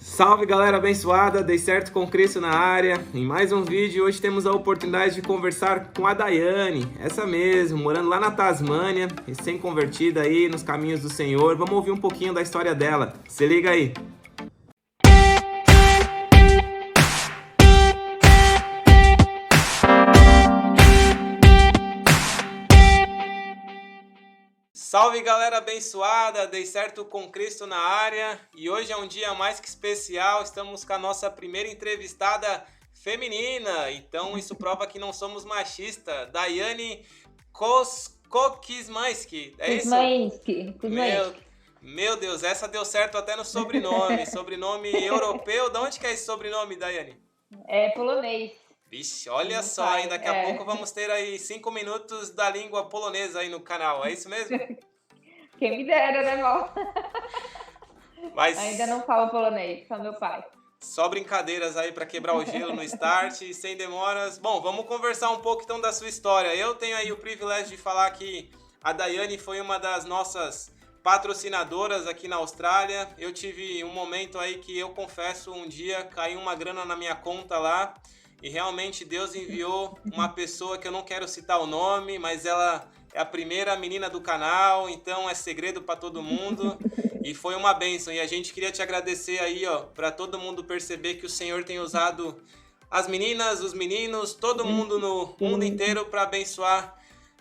Salve galera abençoada, dei certo com Cristo na área. Em mais um vídeo, hoje temos a oportunidade de conversar com a Daiane, essa mesmo, morando lá na Tasmânia, recém-convertida aí nos caminhos do Senhor. Vamos ouvir um pouquinho da história dela. Se liga aí. Salve galera abençoada, dei certo com Cristo na área e hoje é um dia mais que especial, estamos com a nossa primeira entrevistada feminina, então isso prova que não somos machistas. Daiane Kokismansky, é isso? Meu Deus, essa deu certo até no sobrenome europeu. De onde que é esse sobrenome, Daiane? É polonês. Vixe, olha só, hein? Daqui a pouco vamos ter aí 5 minutos da língua polonesa aí no canal, é isso mesmo? Quem me dera, né, irmão? Mas ainda não falo polonês, só meu pai. Só brincadeiras aí para quebrar o gelo no start, sem demoras. Bom, vamos conversar um pouco então da sua história. Eu tenho aí o privilégio de falar que a Daiane foi uma das nossas patrocinadoras aqui na Austrália. Eu tive um momento aí que eu confesso, um dia caiu uma grana na minha conta lá e realmente Deus enviou uma pessoa que eu não quero citar o nome, mas ela é a primeira menina do canal, então é segredo para todo mundo. E foi uma bênção. E a gente queria te agradecer aí, ó, para todo mundo perceber que o Senhor tem usado as meninas, os meninos, todo mundo no mundo inteiro para abençoar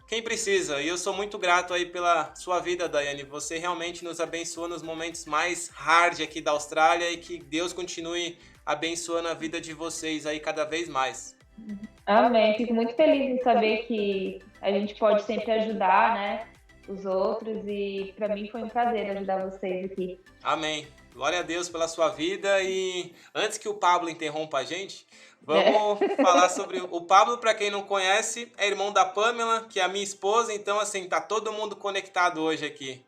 quem precisa. E eu sou muito grato aí pela sua vida, Daiane. Você realmente nos abençoa nos momentos mais hard aqui da Austrália e que Deus continue abençoando a vida de vocês aí cada vez mais. Amém. Fico muito feliz em saber que a gente pode sempre ajudar, né, os outros, e para mim foi um prazer ajudar vocês aqui. Amém. Glória a Deus pela sua vida. E antes que o Pablo interrompa a gente, vamos falar sobre o Pablo. Para quem não conhece, é irmão da Pamela, que é a minha esposa, então assim, tá todo mundo conectado hoje aqui.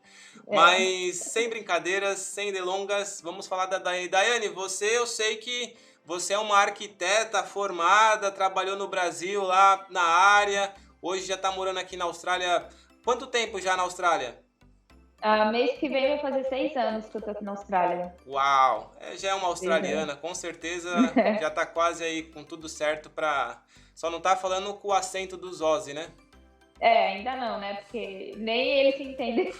Mas sem brincadeiras, sem delongas, vamos falar da Daiane. Daiane, eu sei que você é uma arquiteta formada, trabalhou no Brasil lá na área, hoje já está morando aqui na Austrália. Quanto tempo já na Austrália? Mês que vem vai fazer 6 anos que eu tô aqui na Austrália. Uau! Já é uma australiana, com certeza já tá quase aí com tudo certo pra... Só não tá falando com o acento dos Ozzy, né? Ainda não, né? Porque nem ele se entende.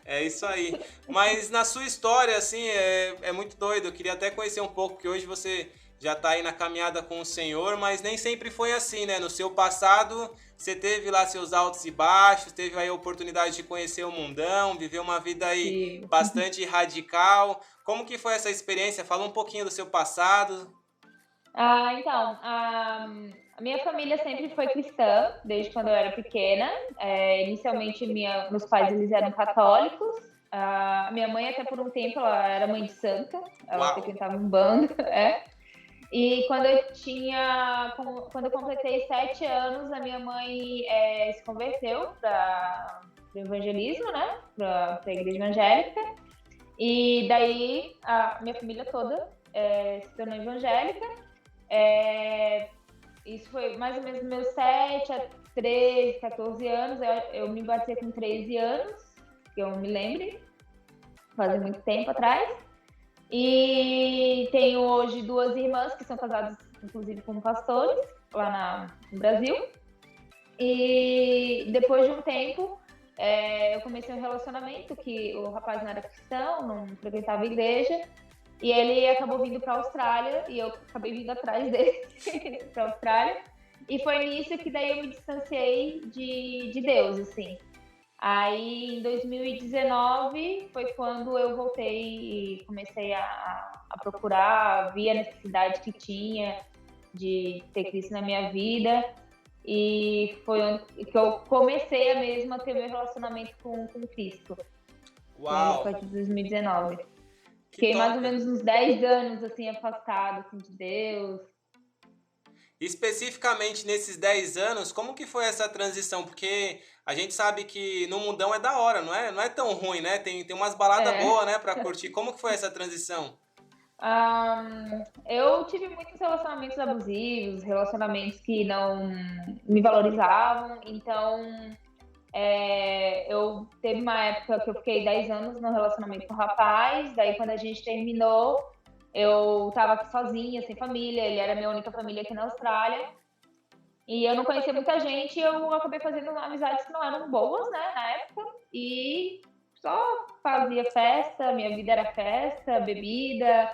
É isso aí. Mas na sua história, assim, é muito doido. Eu queria até conhecer um pouco, que hoje você já tá aí na caminhada com o Senhor, mas nem sempre foi assim, né? No seu passado, você teve lá seus altos e baixos, teve aí a oportunidade de conhecer o mundão, viver uma vida aí bastante radical. Como que foi essa experiência? Fala um pouquinho do seu passado. Então, a minha família sempre foi cristã, desde quando eu era pequena. Inicialmente, meus pais eles eram católicos. Minha mãe, até por um tempo, ela era mãe de santa. Ela frequentava um bando, E quando eu completei 7 anos, a minha mãe se converteu para o evangelismo, né? Para a igreja evangélica. E daí a minha família toda se tornou evangélica. Isso foi mais ou menos meus 7 a 13, 14 anos. Eu me batizei com 13 anos, que eu me lembre, faz muito tempo atrás. E tenho hoje 2 irmãs que são casadas, inclusive, com pastores, lá no Brasil. E depois de um tempo, eu comecei um relacionamento que o rapaz não era cristão, não frequentava a igreja. E ele acabou vindo para a Austrália e eu acabei vindo atrás dele para a Austrália. E foi nisso que daí eu me distanciei de Deus, assim. Aí, em 2019, foi quando eu voltei e comecei a procurar, vi a necessidade que tinha de ter Cristo na minha vida. E foi onde que eu comecei a ter meu relacionamento com Cristo. Uau! A partir de 2019. Fiquei mais ou menos uns 10 anos, assim, afastado assim, de Deus. Especificamente nesses 10 anos, como que foi essa transição? Porque a gente sabe que no mundão é da hora, não é tão ruim, né? Tem umas baladas boas, né, pra curtir. Como que foi essa transição? Eu tive muitos relacionamentos abusivos, relacionamentos que não me valorizavam, então eu teve uma época que eu fiquei 10 anos no relacionamento com o rapaz, daí quando a gente terminou, eu tava aqui sozinha, sem família, ele era a minha única família aqui na Austrália, e eu não conhecia muita gente, e eu acabei fazendo amizades que não eram boas, né, na época, e só fazia festa, minha vida era festa, bebida,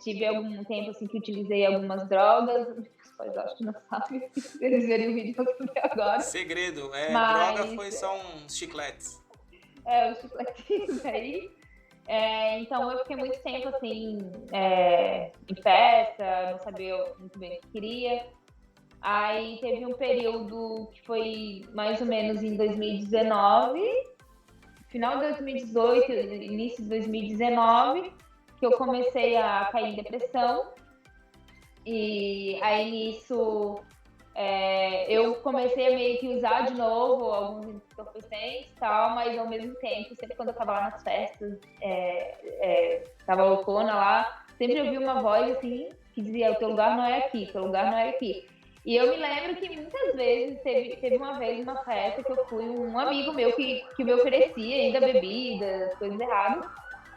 tive algum tempo assim que utilizei algumas drogas, os pais acho que não sabem, se eles verem o vídeo vão saber agora. Segredo, Mas, droga foi só uns chicletes. Os chicletinhos aí. Então eu fiquei muito tempo assim, em festa, não sabia muito bem o que queria. Aí teve um período que foi mais ou menos em 2019, final de 2018, início de 2019, que eu comecei a cair em depressão. E aí nisso eu comecei a meio que usar de novo alguns entorpecentes e tal, mas ao mesmo tempo, sempre quando eu tava lá nas festas, tava loucona lá, sempre eu vi uma voz assim que dizia: o teu lugar não é aqui, teu lugar não é aqui. E eu me lembro que muitas vezes, teve uma vez uma festa que eu fui, um amigo meu que me oferecia ainda bebidas, coisas erradas.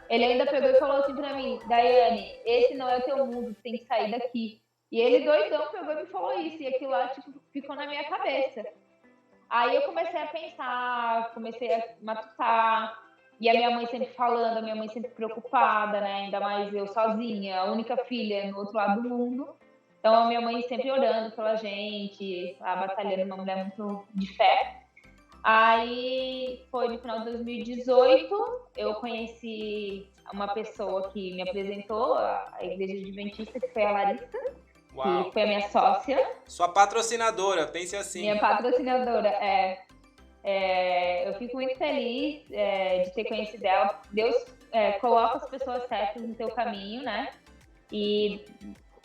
Ele ainda pegou e falou assim pra mim: Daiane, esse não é o teu mundo, tu tem que sair daqui. E ele doidão pegou e me falou isso, e aquilo lá tipo, ficou na minha cabeça. Aí eu comecei a pensar, comecei a matutar, e a minha mãe sempre falando, a minha mãe sempre preocupada, né? Ainda mais eu sozinha, a única filha no outro lado do mundo. Então a minha mãe sempre orando pela gente, batalhando, uma mulher muito de fé. Aí foi no final de 2018, eu conheci uma pessoa que me apresentou, a Igreja Adventista, que foi a Larissa. Uau. Que foi a minha sócia. Sua patrocinadora, pense assim. Minha patrocinadora, eu fico muito feliz de ter conhecido ela. Deus coloca as pessoas certas no teu caminho, né? E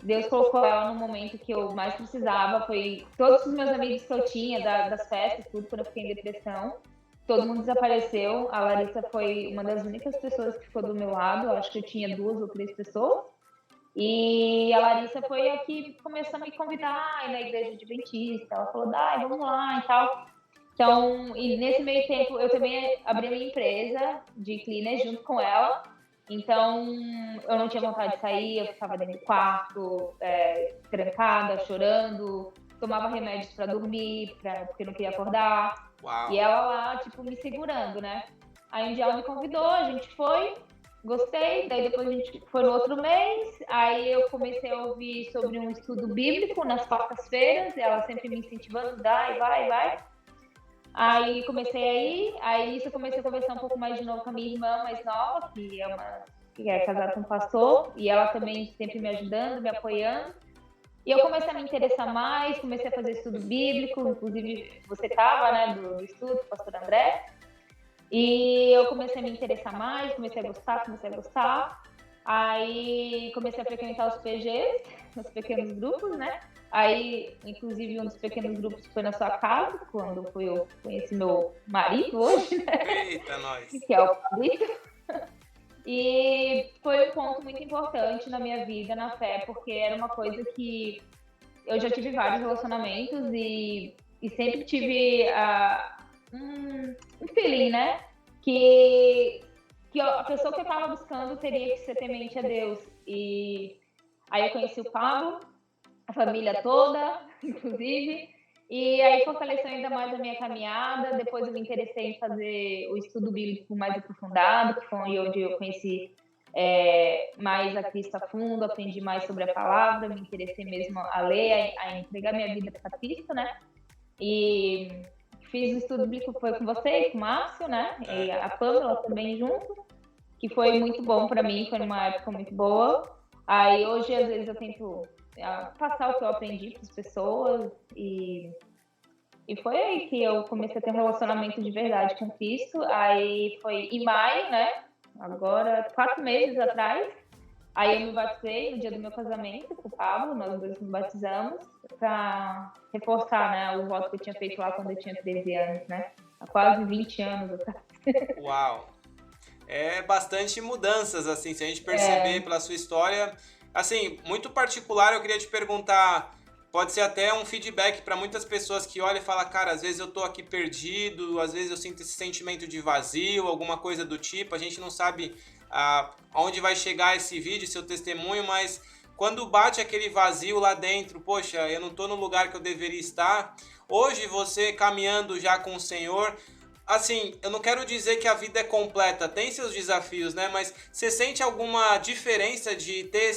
Deus colocou ela no momento que eu mais precisava. Foi todos os meus amigos que eu tinha, das festas, tudo, quando eu fiquei em depressão. Todo mundo desapareceu. A Larissa foi uma das únicas pessoas que ficou do meu lado. Eu acho que eu tinha 2 ou 3 pessoas. E a Larissa foi a que começou a me convidar na Igreja Adventista. Ela falou: Dai, vamos lá e tal. Então, e nesse meio tempo, eu também abri minha empresa de cleaner junto com ela. Então, eu não tinha vontade de sair, eu ficava dentro do quarto, trancada, chorando, tomava remédios para dormir, porque eu não queria acordar. Uau. E ela lá, tipo, me segurando, né? Aí um dia ela me convidou, a gente foi, gostei, daí depois a gente foi no outro mês, aí eu comecei a ouvir sobre um estudo bíblico nas quartas-feiras, ela sempre me incentivando: vai. Aí comecei a ir, aí isso eu comecei a conversar um pouco mais de novo com a minha irmã mais nova, que é casada com um pastor, e ela também sempre me ajudando, me apoiando. E eu comecei a me interessar mais, comecei a fazer estudo bíblico, inclusive você estava, né, do estudo, pastor André. E eu comecei a me interessar mais, comecei a gostar. Aí comecei a frequentar os PGs, os pequenos grupos, né? Aí, inclusive, um dos pequenos grupos foi na sua casa, quando eu conheci meu marido hoje, né? Eita, nós! Que é o Pablito. E foi um ponto muito importante na minha vida, na fé, porque era uma coisa que eu já tive vários relacionamentos e sempre tive um feeling, né? Que a pessoa que eu estava buscando teria que ser temente a Deus. E aí eu conheci o Pablo, a família toda, inclusive, e aí fortaleceu ainda mais a minha caminhada. Depois eu me interessei em fazer o estudo bíblico mais aprofundado, que foi onde eu conheci mais a Cristo a fundo, aprendi mais sobre a palavra, me interessei mesmo a ler, a entregar minha vida para Cristo, né? E fiz o estudo bíblico, foi com você e com o Márcio, né? E a Pamela também junto, que foi muito bom para mim, foi uma época muito boa. Aí hoje, às vezes, eu tento passar o que eu aprendi para as pessoas e foi aí que eu comecei a ter um relacionamento de verdade com Cristo. Aí foi em maio, né? Agora, 4 meses atrás. Aí eu me batizei no dia do meu casamento com o Pablo, nós dois nos batizamos para reforçar, né, o voto que eu tinha feito lá quando eu tinha 13 anos, né? Há quase 20 anos atrás. Uau! É bastante mudanças, assim, se a gente perceber pela sua história. Assim, muito particular, eu queria te perguntar, pode ser até um feedback para muitas pessoas que olham e falam, cara, às vezes eu tô aqui perdido, às vezes eu sinto esse sentimento de vazio, alguma coisa do tipo. A gente não sabe aonde vai chegar esse vídeo, seu testemunho, mas quando bate aquele vazio lá dentro, poxa, eu não tô no lugar que eu deveria estar. Hoje você caminhando já com o Senhor, assim, eu não quero dizer que a vida é completa, tem seus desafios, né? Mas você sente alguma diferença de ter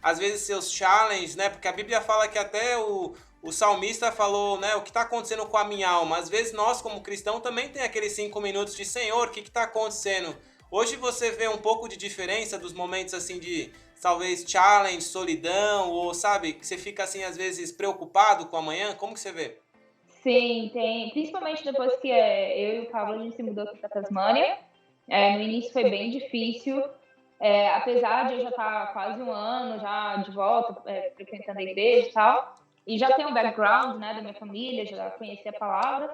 às vezes, seus challenges, né? Porque a Bíblia fala que até o salmista falou, né? O que está acontecendo com a minha alma? Às vezes nós, como cristão, também tem aqueles 5 minutos de Senhor, o que está acontecendo? Hoje você vê um pouco de diferença dos momentos, assim, de talvez challenge, solidão, ou sabe, que você fica, assim, às vezes preocupado com amanhã? Como que você vê? Sim, tem. Principalmente depois que eu e o Pablo a gente se mudou aqui para Tasmânia. No início foi bem difícil, apesar de eu já estar quase um ano já de volta, frequentando a igreja e tal, e já tenho um background, né, da minha família, já conhecia a palavra,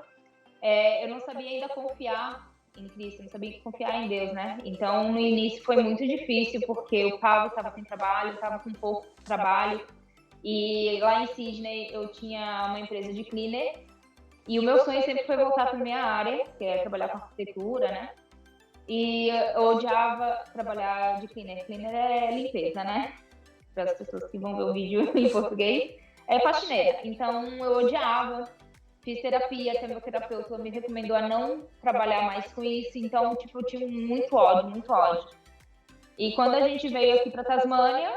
eu não sabia ainda confiar em Cristo, não sabia confiar em Deus, né? Então, no início foi muito difícil, porque o Pablo estava sem trabalho, eu estava com pouco trabalho, e lá em Sydney eu tinha uma empresa de cleaner, e o meu sonho sempre foi voltar para minha área, que é trabalhar com arquitetura, né? E eu odiava trabalhar de cleaner. Cleaner é limpeza, né? Para as pessoas que vão ver o vídeo em português. É faxineira. Então eu odiava. Fiz terapia, até meu terapeuta me recomendou a não trabalhar mais com isso. Então, tipo, eu tinha muito ódio, muito ódio. E quando a gente veio aqui para Tasmânia,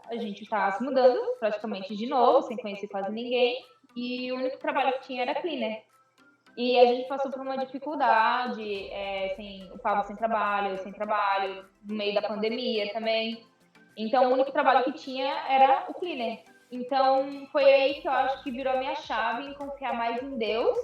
a gente tá se mudando praticamente de novo, sem conhecer quase ninguém. E o único trabalho que tinha era cleaner. E a gente passou por uma dificuldade, o Pablo sem trabalho, no meio da pandemia também. Então, o único trabalho que tinha era o cleaner. Então, foi aí que eu acho que virou a minha chave em confiar mais em Deus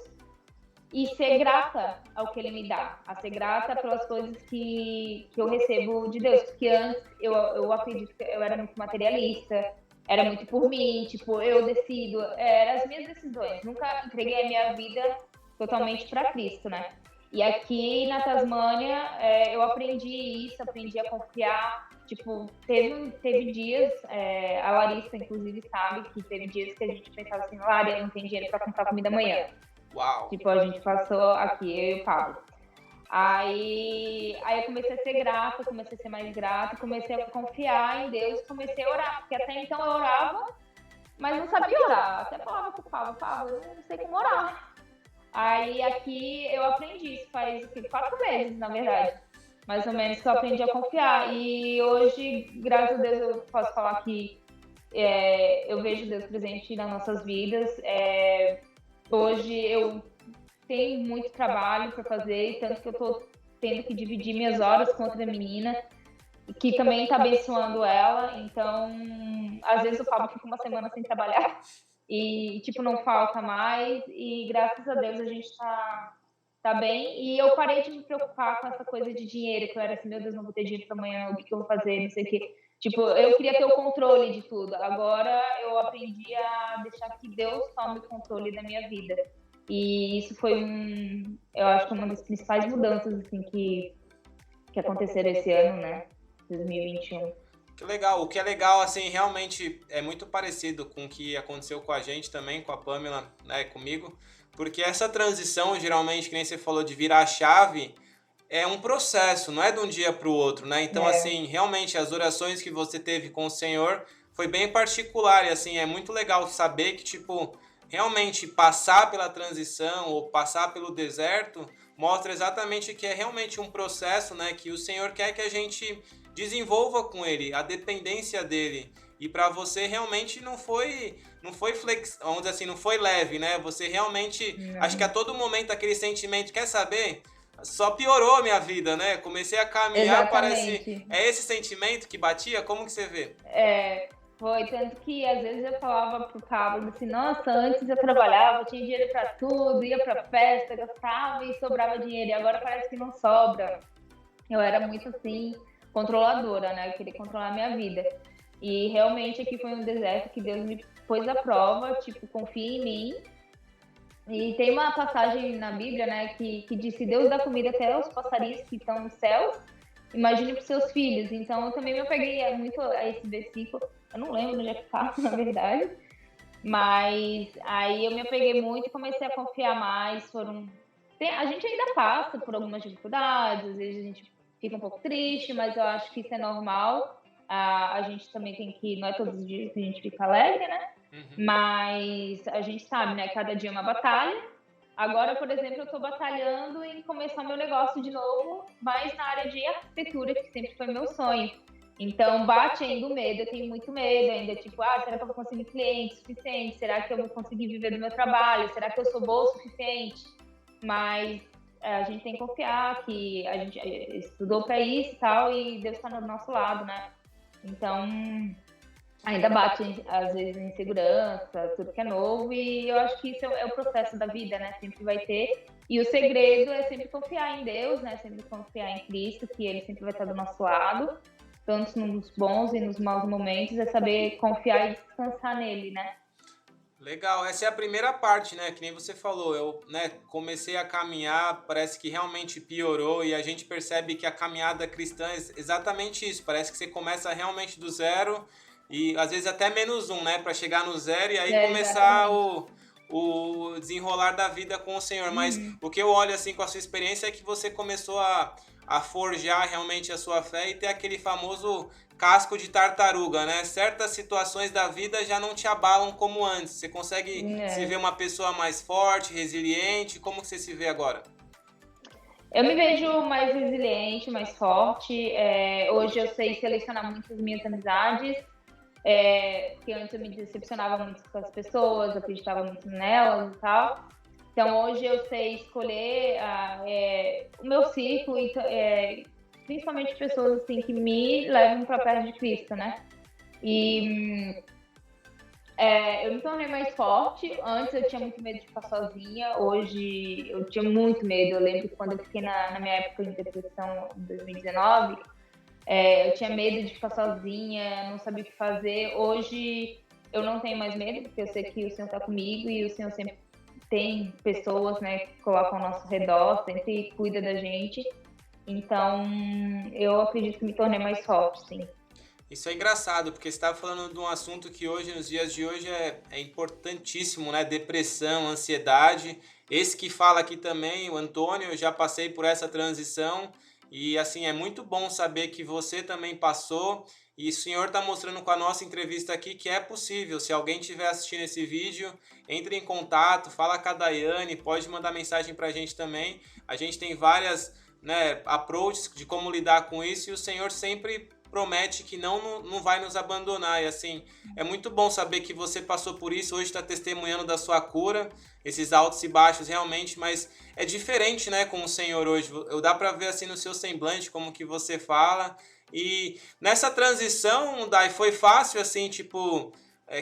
e ser grata ao que Ele me dá. A ser grata pelas coisas que eu recebo de Deus. Porque antes, eu acredito que eu era muito materialista, era muito por mim, tipo, eu decido, eram as minhas decisões. Nunca entreguei a minha vida totalmente para Cristo, né? E aqui na Tasmânia eu aprendi isso, aprendi a confiar. Tipo, teve dias, a Larissa inclusive sabe que teve dias que a gente pensava assim, Lara, não tem dinheiro para comprar comida amanhã. Uau! Tipo, a gente passou aqui, eu e o Pablo. Aí eu comecei a ser grata, comecei a ser mais grata, comecei a confiar em Deus, comecei a orar, porque até então eu orava, mas não sabia orar. Até falava pro Pablo, eu não sei como orar. Aí aqui eu aprendi, isso faz 4 meses, na verdade, mais ou menos, que eu aprendi a confiar. E hoje, graças a Deus, eu posso falar que eu vejo Deus presente nas nossas vidas. Hoje eu tenho muito trabalho para fazer, tanto que eu estou tendo que dividir minhas horas com outra menina, que também está abençoando ela. Então, às vezes o Pablo fica uma semana sem trabalhar e, tipo, não falta mais. E graças a Deus a gente tá bem. E eu parei de me preocupar com essa coisa de dinheiro, que eu era assim, meu Deus, não vou ter dinheiro para amanhã, o que eu vou fazer, não sei o quê. Tipo, eu queria ter o controle de tudo. Agora eu aprendi a deixar que Deus tome o controle da minha vida. E isso foi eu acho que uma das principais mudanças assim, que aconteceram esse ano, né? 2021. Que legal. O que é legal, assim, realmente é muito parecido com o que aconteceu com a gente também, com a Pamela, né, comigo. Porque essa transição, geralmente, que nem você falou, de virar a chave, é um processo, não é de um dia para o outro, né? Então, assim, realmente, as orações que você teve com o Senhor foi bem particular. E, assim, é muito legal saber que, tipo, realmente passar pela transição ou passar pelo deserto mostra exatamente que é realmente um processo, né? Que o Senhor quer que a gente desenvolva com Ele, a dependência dEle. E para você realmente não foi vamos dizer assim, não foi leve, né? Você realmente, acho que a todo momento aquele sentimento, quer saber? Só piorou a minha vida, né? Comecei a caminhar, parece... É esse sentimento que batia? Como que você vê? Foi, tanto que às vezes eu falava pro Pablo assim, nossa, antes eu trabalhava, tinha dinheiro pra tudo, ia pra festa, gastava e sobrava dinheiro, e agora parece que não sobra. Eu era muito assim, controladora, né? Eu queria controlar a minha vida. E realmente aqui foi um deserto que Deus me pôs à prova, tipo, confia em mim. E tem uma passagem na Bíblia, né, que diz, se Deus dá comida até aos passarinhos que estão nos céus, imagine para os seus filhos. Então eu também me apeguei muito a esse versículo. Eu não lembro onde é que tá, na verdade. Mas aí eu me apeguei muito e comecei a confiar mais. A gente ainda passa por algumas dificuldades, às vezes a gente fica um pouco triste, mas eu acho que isso é normal. A gente também tem que, não é todos os dias que a gente fica alegre, né? Mas a gente sabe, né? Cada dia é uma batalha. Agora, por exemplo, eu estou batalhando em começar meu negócio de novo, mais na área de arquitetura, que sempre foi meu sonho. Então, bate ainda o medo, eu tenho muito medo ainda, tipo, será que eu vou conseguir cliente suficiente? Será que eu vou conseguir viver do meu trabalho? Será que eu sou boa o suficiente? Mas a gente tem que confiar que a gente estudou para isso e tal, e Deus está do nosso lado, né? Então, ainda bate, às vezes, insegurança, tudo que é novo, e eu acho que isso é o processo da vida, né? Sempre vai ter. E o segredo é sempre confiar em Deus, né? Sempre confiar em Cristo, que Ele sempre vai estar do nosso lado, tanto nos bons e nos maus momentos, é saber confiar e descansar nele, né? Legal, essa é a primeira parte, né? Que nem você falou, eu, né, comecei a caminhar, parece que realmente piorou e a gente percebe que a caminhada cristã é exatamente isso. Parece que você começa realmente do zero e às vezes até -1, né? Para chegar no zero e aí começar o desenrolar da vida com o Senhor. Mas o que eu olho assim com a sua experiência é que você começou a forjar realmente a sua fé e ter aquele famoso casco de tartaruga, né? Certas situações da vida já não te abalam como antes. Você consegue se ver uma pessoa mais forte, resiliente? Como que você se vê agora? Eu me vejo mais resiliente, mais forte. Hoje eu sei selecionar muito as minhas amizades, porque antes eu me decepcionava muito com as pessoas, acreditava muito nelas e tal. Então hoje eu sei escolher o meu ciclo e principalmente pessoas assim que me levam para perto de Cristo, né? E eu me tornei mais forte. Antes eu tinha muito medo de ficar sozinha. Hoje eu tinha muito medo. Eu lembro que quando eu fiquei na minha época de depressão em 2019, eu tinha medo de ficar sozinha, não sabia o que fazer. Hoje eu não tenho mais medo, porque eu sei que o Senhor está comigo e o Senhor sempre tem pessoas, né, que colocam ao nosso redor, sempre cuida da gente. Então, eu acredito que me tornei mais forte, sim. Isso é engraçado, porque você estava falando de um assunto que hoje, nos dias de hoje, é importantíssimo, né? Depressão, ansiedade. Esse que fala aqui também, o Antônio, eu já passei por essa transição e, assim, é muito bom saber que você também passou e o senhor está mostrando com a nossa entrevista aqui que é possível. Se alguém estiver assistindo esse vídeo, entre em contato, fala com a Daiane, pode mandar mensagem para a gente também. A gente tem várias, né, approaches de como lidar com isso e o senhor sempre promete que não vai nos abandonar. E assim, é muito bom saber que você passou por isso, hoje está testemunhando da sua cura, esses altos e baixos realmente, mas é diferente, né, com o Senhor hoje. Eu dá para ver assim no seu semblante como que você fala. E nessa transição, Dai, foi fácil assim, tipo,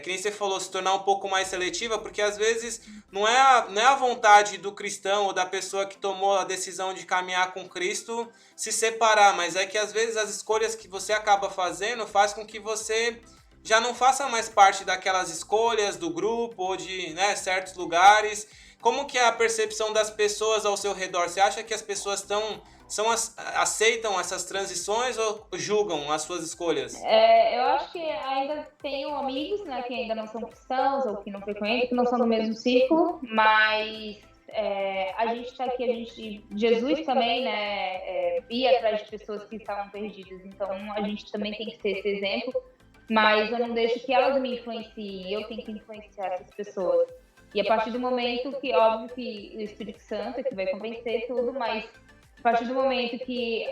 que nem você falou, se tornar um pouco mais seletiva, porque às vezes não é a vontade do cristão ou da pessoa que tomou a decisão de caminhar com Cristo se separar, mas é que às vezes as escolhas que você acaba fazendo faz com que você já não faça mais parte daquelas escolhas do grupo ou de, né, certos lugares. Como que é a percepção das pessoas ao seu redor? Você acha que as pessoas aceitam essas transições ou julgam as suas escolhas? Eu acho que ainda tenho amigos, né, que ainda não são cristãos ou que não frequentam, que não são do mesmo círculo, mas a gente está aqui, Jesus também, né, ia atrás de pessoas que estavam perdidas, então a gente também tem que ser esse exemplo, mas eu não deixo que elas me influenciem, eu tenho que influenciar essas pessoas. E a partir do momento que, óbvio que o Espírito Santo é que vai convencer tudo, mas a partir do momento que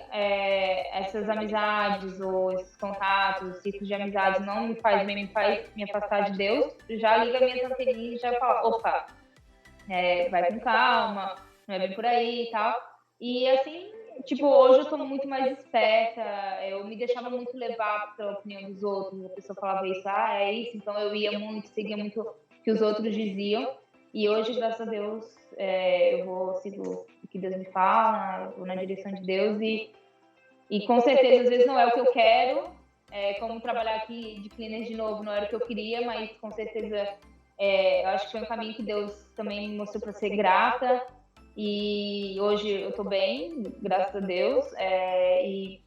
essas amizades ou esses contatos, esses tipos de amizades não me faz bem, me faz me afastar de Deus, já liga minhas anteninhas e já fala, opa, vai com calma, não é bem por aí e tal. E assim, tipo, hoje eu tô muito mais esperta, eu me deixava muito levar pela opinião dos outros, a pessoa falava isso, é isso, então eu ia muito, seguia muito o que os outros diziam, e hoje, graças a Deus, eu sigo o que Deus me fala, vou na direção de Deus, e com certeza, às vezes não é o que eu quero, como trabalhar aqui de cleaner de novo, não era o que eu queria, mas com certeza eu acho que foi um caminho que Deus também me mostrou para ser grata, e hoje eu tô bem, graças a Deus, e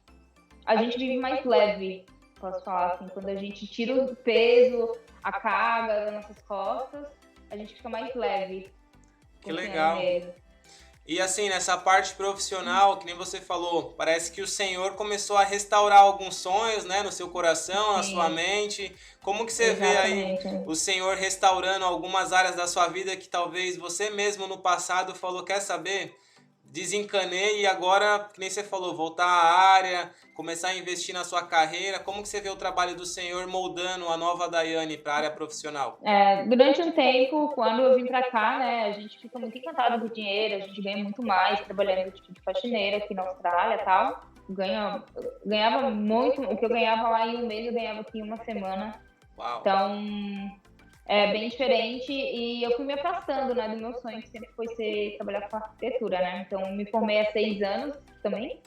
a gente vive mais leve posso falar assim, quando a gente tira o peso, a carga das nossas costas, a gente fica mais leve. Que legal. E assim, nessa parte profissional, que nem você falou, parece que o Senhor começou a restaurar alguns sonhos, né, no seu coração, na sua mente. Como que você vê aí o Senhor restaurando algumas áreas da sua vida que talvez você mesmo no passado falou, quer saber? Desencanei e agora, que nem você falou, voltar à área, começar a investir na sua carreira. Como que você vê o trabalho do Senhor moldando a nova Daiane para a área profissional? Durante um tempo, quando eu vim para cá, né, a gente fica muito encantado com o dinheiro, a gente ganha muito mais trabalhando tipo de faxineira aqui na Austrália e tal. Ganhava muito, o que eu ganhava lá em um mês, eu ganhava aqui em uma semana. Uau. Então, é bem diferente e eu fui me afastando, né, do meu sonho, que sempre foi trabalhar com arquitetura, né? Então, me formei há 6 anos também,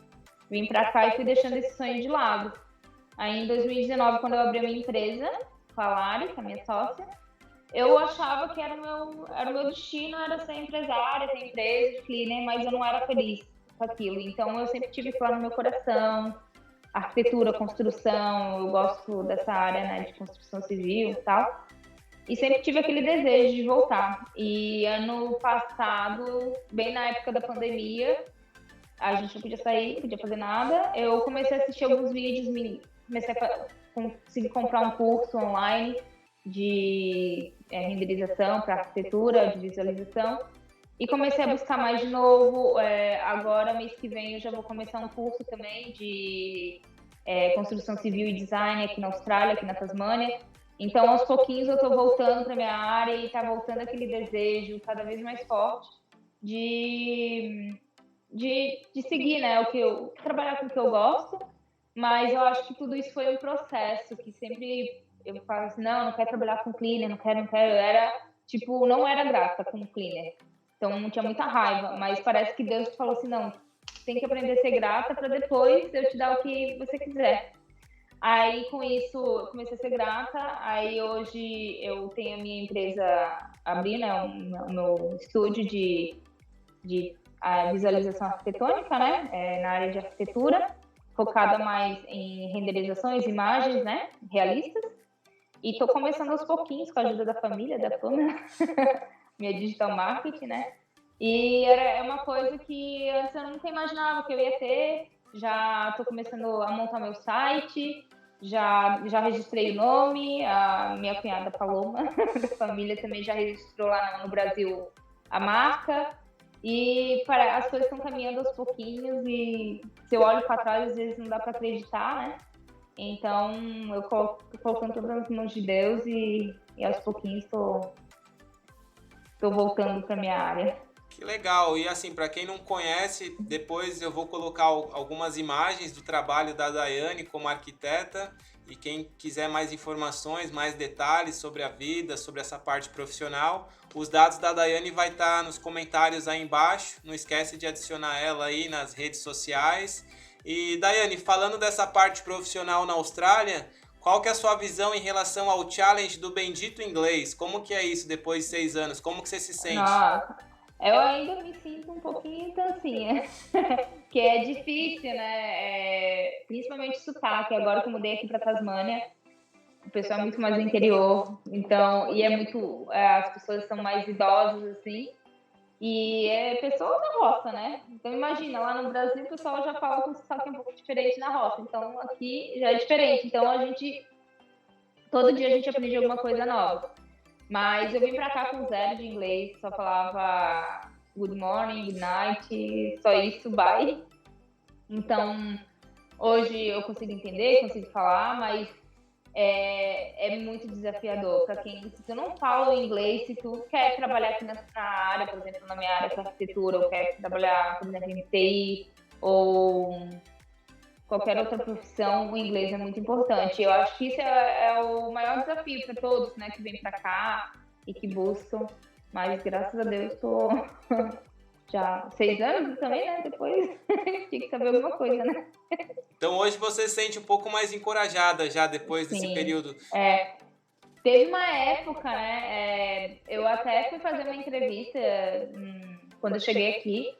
vim pra cá e fui deixando esse sonho de lado. Aí, em 2019, quando eu abri a minha empresa, com a Lari, com a minha sócia, eu achava que era o meu destino, era ser empresária, ter empresa, cleaner, mas eu não era feliz com aquilo. Então, eu sempre tive lá no meu coração, arquitetura, construção, eu gosto dessa área, né, de construção civil e tal. E sempre tive aquele desejo de voltar. E ano passado, bem na época da pandemia, a gente não podia sair, não podia fazer nada. Eu comecei a assistir alguns vídeos, comecei a conseguir comprar um curso online de renderização para arquitetura, de visualização. E comecei a buscar mais de novo. Agora, mês que vem, eu já vou começar um curso também de construção civil e design aqui na Austrália, aqui na Tasmânia. Então, aos pouquinhos, eu estou voltando para minha área e está voltando aquele desejo cada vez mais forte de seguir, né, trabalhar com o que eu gosto, mas eu acho que tudo isso foi um processo que sempre eu falo assim, não quero trabalhar com cleaner, não quero, não era grata com cleaner, então tinha muita raiva, mas parece que Deus falou assim, não, tem que aprender a ser grata para depois eu te dar o que você quiser. Aí, com isso, eu comecei a ser grata. Aí, hoje, eu tenho a minha empresa, abri, né, o meu estúdio de visualização arquitetônica, né, na área de arquitetura, focada mais em renderizações, imagens, né, realistas. E estou começando aos pouquinhos, com a ajuda da família, da Pamela, minha digital marketing, né. E é uma coisa que antes eu nunca imaginava que eu ia ter. Já estou começando a montar meu site, já registrei o nome, a minha cunhada Paloma, da família, também já registrou lá no Brasil a marca. E as coisas estão caminhando aos pouquinhos e se eu olho para trás, às vezes não dá para acreditar, né? Então, eu estou colocando todas nas mãos de Deus e aos pouquinhos estou voltando para minha área. Que legal, e assim, para quem não conhece, depois eu vou colocar algumas imagens do trabalho da Daiane como arquiteta, e quem quiser mais informações, mais detalhes sobre a vida, sobre essa parte profissional, os dados da Daiane vai estar nos comentários aí embaixo, não esquece de adicionar ela aí nas redes sociais. E Daiane, falando dessa parte profissional na Austrália, qual que é a sua visão em relação ao challenge do bendito inglês? Como que é isso depois de 6 anos? Como que você se sente? Nossa. Eu ainda me sinto um pouquinho tancinha, que é difícil, né? Principalmente sotaque. Agora que eu mudei aqui para Tasmânia, o pessoal é muito mais do interior, então, e as pessoas são mais idosas, assim, e é pessoa da roça, né? Então, imagina, lá no Brasil o pessoal já fala com sotaque um pouco diferente na roça, então aqui já é diferente. Então, todo dia a gente aprende alguma coisa nova. Mas eu vim pra cá com 0 de inglês, só falava good morning, good night, só isso, bye. Então, hoje eu consigo entender, consigo falar, mas é muito desafiador para se tu não fala o inglês, se tu quer trabalhar aqui na área, por exemplo, na minha área que é arquitetura, ou quer trabalhar, por exemplo, em TI, ou qualquer outra profissão, o inglês é muito importante. Eu acho que isso é o maior desafio para todos, né, que vêm para cá e que buscam. Mas, graças a Deus, estou já 6 anos também, né? Depois tinha que saber alguma coisa, né? Então, hoje você se sente um pouco mais encorajada já depois desse período. Teve uma época, né? Eu até fui fazer uma entrevista quando eu cheguei aqui.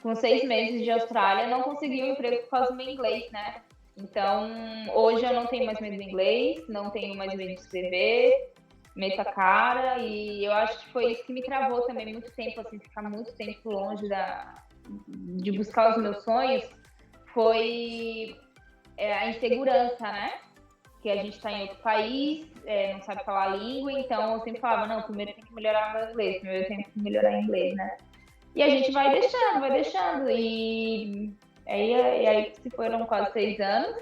Com 6 meses de Austrália, não consegui um emprego por causa do meu inglês, né? Então, hoje eu não tenho mais medo do inglês, não tenho mais medo de escrever, meto a cara, e eu acho que foi isso que me travou também muito tempo, assim, ficar muito tempo longe de buscar os meus sonhos, foi a insegurança, né? Que a gente está em outro país, não sabe falar a língua, então eu sempre falava, não, primeiro tem que melhorar o meu inglês, primeiro eu tenho que melhorar o inglês, né? E a gente vai deixando, e aí se foram quase 6 anos,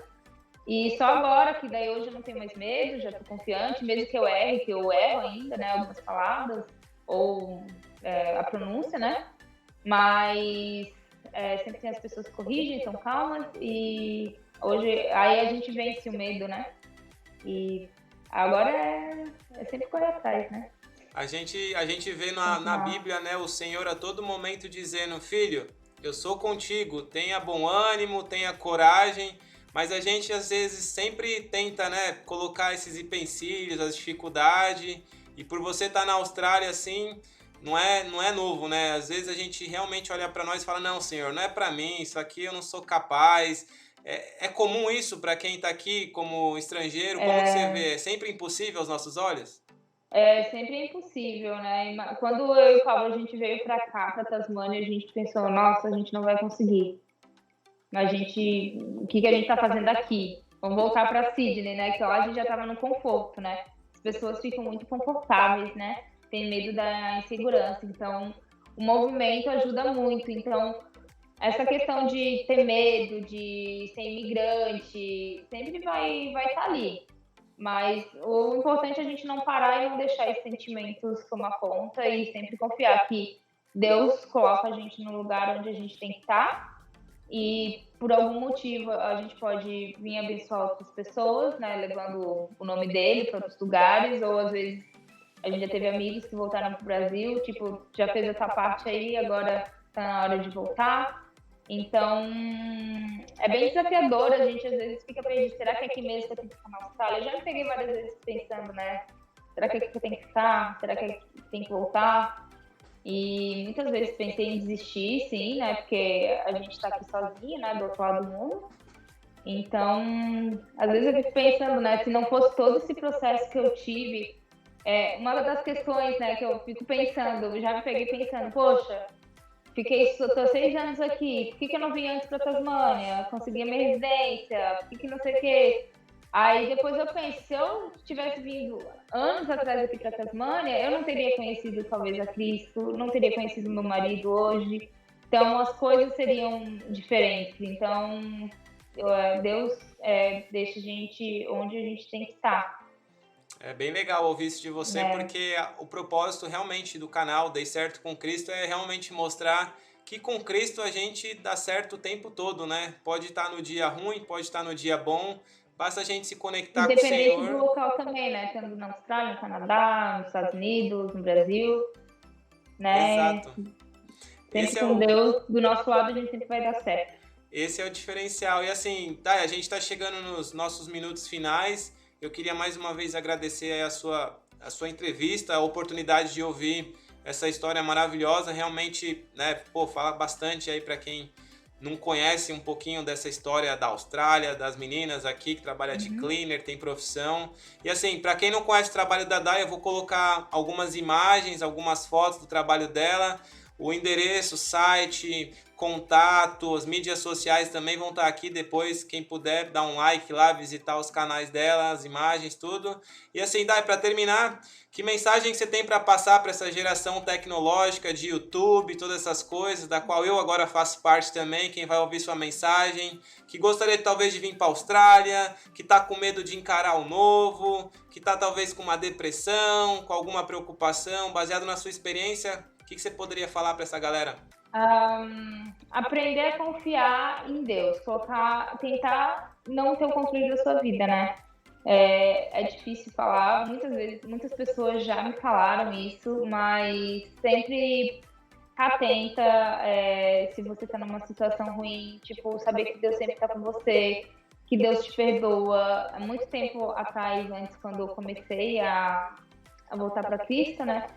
e só agora, que daí hoje eu não tenho mais medo, já tô confiante, mesmo que eu erro ainda, né, algumas palavras, ou a pronúncia, né, mas sempre tem as pessoas que corrigem, são calmas, e hoje, aí a gente vence o medo, né, e agora é sempre correr atrás, né. A gente vê na Bíblia, né, o Senhor a todo momento dizendo, filho, eu sou contigo, tenha bom ânimo, tenha coragem, mas a gente às vezes sempre tenta, né, colocar esses empecilhos, as dificuldades, e por você estar na Austrália assim, não é novo, né? Às vezes a gente realmente olha para nós e fala, não, Senhor, não é para mim, isso aqui eu não sou capaz. É comum isso para quem está aqui como estrangeiro? Como que você vê? É sempre impossível aos nossos olhos? É sempre impossível, né? Quando eu e o Paulo a gente veio para cá, para Tasmânia, a gente pensou, nossa, a gente não vai conseguir. O que a gente está fazendo aqui? Vamos voltar para Sydney, né? Que lá a gente já estava no conforto, né? As pessoas ficam muito confortáveis, né? Tem medo da insegurança. Então, o movimento ajuda muito. Então, essa questão de ter medo, de ser imigrante, sempre vai estar ali. Mas o importante é a gente não parar e não deixar esses sentimentos tomar conta e sempre confiar que Deus coloca a gente no lugar onde a gente tem que estar e por algum motivo a gente pode vir abençoar outras pessoas, né, levando o nome dele para outros lugares, ou às vezes a gente já teve amigos que voltaram para o Brasil, tipo, já fez essa parte aí, agora está na hora de voltar. Então, é bem desafiador, a gente às vezes fica perdido, será que é aqui mesmo que eu tenho que ficar na Austrália? Eu já me peguei várias vezes pensando, né, será que é aqui que eu tenho que ficar? Será que é aqui que eu tenho que voltar? E muitas vezes pensei em desistir, sim, né, porque a gente está aqui sozinha, né, do outro lado do mundo. Então, às vezes eu fico pensando, né, se não fosse todo esse processo que eu tive, uma das questões, né, que eu fico pensando, eu já me peguei pensando, poxa, tô 6 anos aqui, por que eu não vim antes para Tasmânia? Consegui a minha residência, por que não sei o quê? Aí depois eu penso, se eu tivesse vindo anos atrás aqui para Tasmânia, eu não teria conhecido talvez a Cristo, não teria conhecido meu marido hoje, então as coisas seriam diferentes. Então Deus deixa a gente onde a gente tem que estar. É bem legal ouvir isso de você, porque o propósito realmente do canal Dei Certo com Cristo é realmente mostrar que com Cristo a gente dá certo o tempo todo, né? Pode estar no dia ruim, pode estar no dia bom, basta a gente se conectar com o Independente Senhor. do local também, né? Tanto na Austrália, no Canadá, nos Estados Unidos, no Brasil, né? Exato. Sempre com Deus do nosso lado, a gente sempre vai dar certo. Esse é o diferencial. E assim, tá, a gente está chegando nos nossos minutos finais. Eu queria mais uma vez agradecer a sua entrevista, a oportunidade de ouvir essa história maravilhosa. Realmente, né, pô, fala bastante aí para quem não conhece um pouquinho dessa história da Austrália, das meninas aqui que trabalham de cleaner, tem profissão. E assim, para quem não conhece o trabalho da Day, eu vou colocar algumas imagens, algumas fotos do trabalho dela, o endereço, o site, contato, as mídias sociais também vão estar aqui depois. Quem puder, dar um like lá, visitar os canais dela, as imagens, tudo. E assim, Day, para terminar, que mensagem que você tem para passar para essa geração tecnológica de YouTube, todas essas coisas, da qual eu agora faço parte também, quem vai ouvir sua mensagem, que gostaria talvez de vir para a Austrália, que está com medo de encarar o novo, que está talvez com uma depressão, com alguma preocupação, baseado na sua experiência, o que você poderia falar para essa galera? Aprender a confiar em Deus, tentar não ter o controle da sua vida, né? É difícil falar, muitas vezes, muitas pessoas já me falaram isso, mas sempre tá atenta, se você tá numa situação ruim, tipo, saber que Deus sempre tá com você, que Deus te perdoa. Há muito tempo atrás, antes, quando eu comecei a voltar para Cristo, né?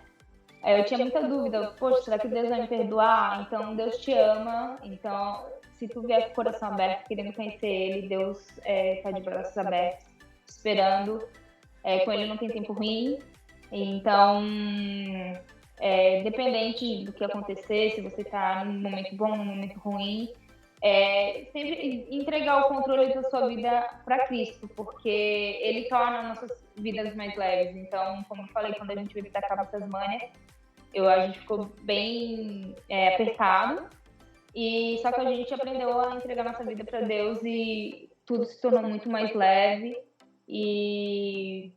Eu tinha muita dúvida, poxa, será que Deus vai me perdoar? Então, Deus te ama, então se tu vier com o coração aberto, querendo conhecer ele, Deus tá de braços abertos, esperando. Com ele não tem tempo ruim. Então, dependente do que acontecer, se você tá num momento bom, num momento ruim, sempre entregar o controle da sua vida para Cristo, porque ele torna nossas vidas mais leves. Então, como eu falei, quando a gente veio para cá para Tasmânia, a gente ficou bem apertado, e só que a gente aprendeu a entregar nossa vida para Deus e tudo se tornou muito mais leve, e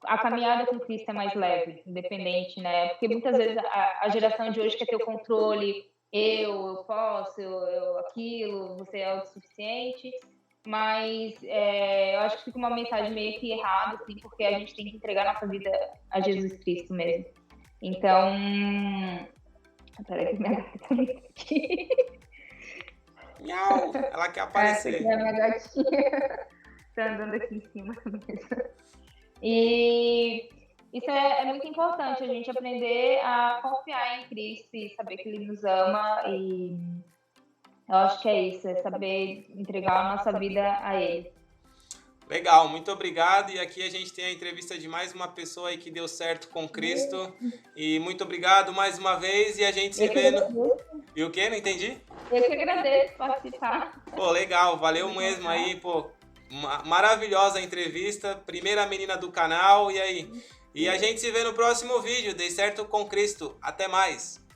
a caminhada com Cristo é mais leve, independente, né? Porque muitas vezes a geração de hoje quer ter o controle, eu posso, eu aquilo, você é autossuficiente, mas eu acho que fica uma mensagem meio que errada, assim, porque a gente tem que entregar nossa vida a Jesus Cristo mesmo. Então, peraí que minha gata tá aqui. Miau! Ela quer aparecer. Essa aqui é a minha gatinha. Tá andando aqui em cima mesmo. E isso é muito importante, a gente aprender a confiar em Cristo e saber que Ele nos ama, e eu acho que é isso, é saber entregar a nossa vida a Ele. Legal, muito obrigado. E aqui a gente tem a entrevista de mais uma pessoa aí que deu certo com Cristo. E muito obrigado mais uma vez, e a gente se vê no... E o quê? Não entendi? Eu que agradeço participar. Pô, legal, valeu mesmo aí, pô. Maravilhosa entrevista, primeira menina do canal, e aí? E a gente se vê no próximo vídeo. Dei certo com Cristo. Até mais!